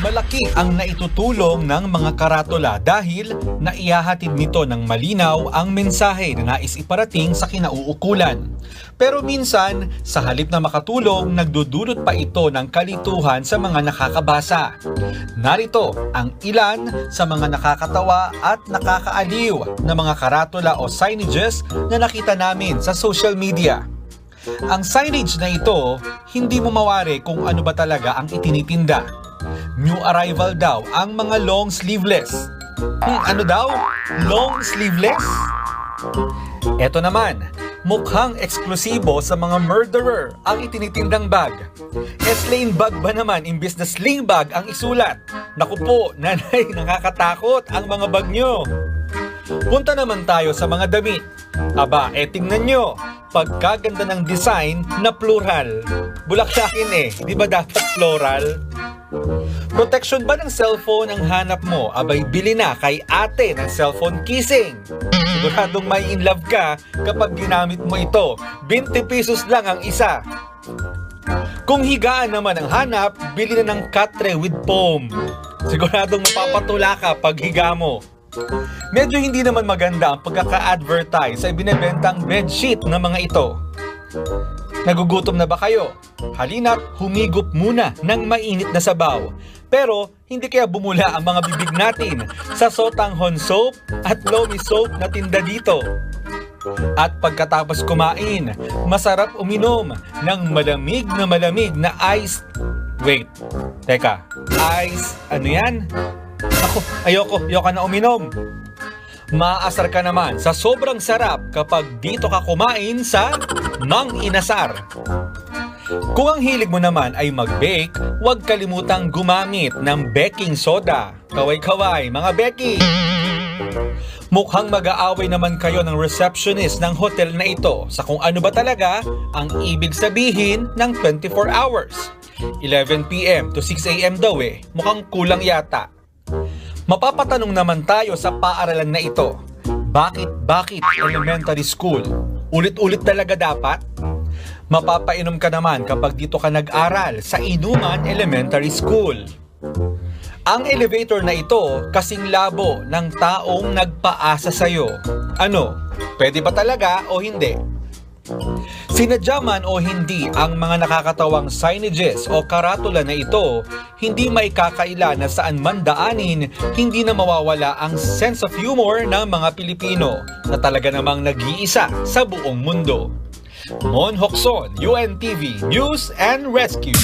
Malaki ang naitutulong ng mga karatula dahil naihahatid nito ng malinaw ang mensahe na nais iparating sa kinauukulan. Pero minsan, sa halip na makatulong, nagdudulot pa ito ng kalituhan sa mga nakakabasa. Narito ang ilan sa mga nakakatawa at nakakaaliw na mga karatula o signages na nakita namin sa social media. Ang signage na ito, hindi mo mawari kung ano ba talaga ang itinitinda. New arrival daw ang mga long sleeveless. Ano daw? Long sleeveless? Eto naman, mukhang eksklusibo sa mga murderer ang itinitindang bag. S-lane bag ba naman imbis na sling bag ang isulat? Naku po, nanay, nakakatakot ang mga bag nyo. Punta naman tayo sa mga damit. Aba, tingnan nyo, pagkaganda ng design na plural. Bulaklakin di ba dapat floral? Protection ba ng cellphone ang hanap mo? Abay, bili na kay ate ng cellphone kissing. Siguradong may in love ka kapag ginamit mo ito. 20 pesos lang ang isa. Kung higaan naman ang hanap, bili na ng katre with foam. Siguradong mapapatula ka pag higa mo. Medyo hindi naman maganda ang pagkaka-advertise sa ibinebentang bedsheet ng mga ito. Nagugutom na ba kayo? Halina't humigop muna ng mainit na sabaw. Pero hindi kaya bumula ang mga bibig natin sa sotanghon soap at lomi soap na tinda dito. At pagkatapos kumain, masarap uminom ng malamig na iced... Wait, teka, ice... ano yan? Ako, ayoko na uminom. Maasar ka naman sa sobrang sarap kapag dito ka kumain sa Mang Inasar. Kung ang hilig mo naman ay mag-bake, huwag kalimutang gumamit ng baking soda. Kaway-kaway, mga Becky! Mukhang mag-aaway naman kayo ng receptionist ng hotel na ito sa kung ano ba talaga ang ibig sabihin ng 24 hours. 11 p.m. to 6 a.m. daw mukhang kulang yata. Mapapatanong naman tayo sa paaralan na ito. Bakit elementary school? Ulit-ulit talaga dapat? Mapapainom ka naman kapag dito ka nag-aral sa Inuman Elementary School. Ang elevator na ito kasing labo ng taong nagpaasa sa'yo. Ano? Pwede ba talaga o hindi? Sinadya man o hindi ang mga nakakatawang signages o karatula na ito, hindi maikakaila na saan man daanin, hindi na mawawala ang sense of humor ng mga Pilipino na talaga namang nag-iisa sa buong mundo. Mon Hokson, UNTV News and Rescue.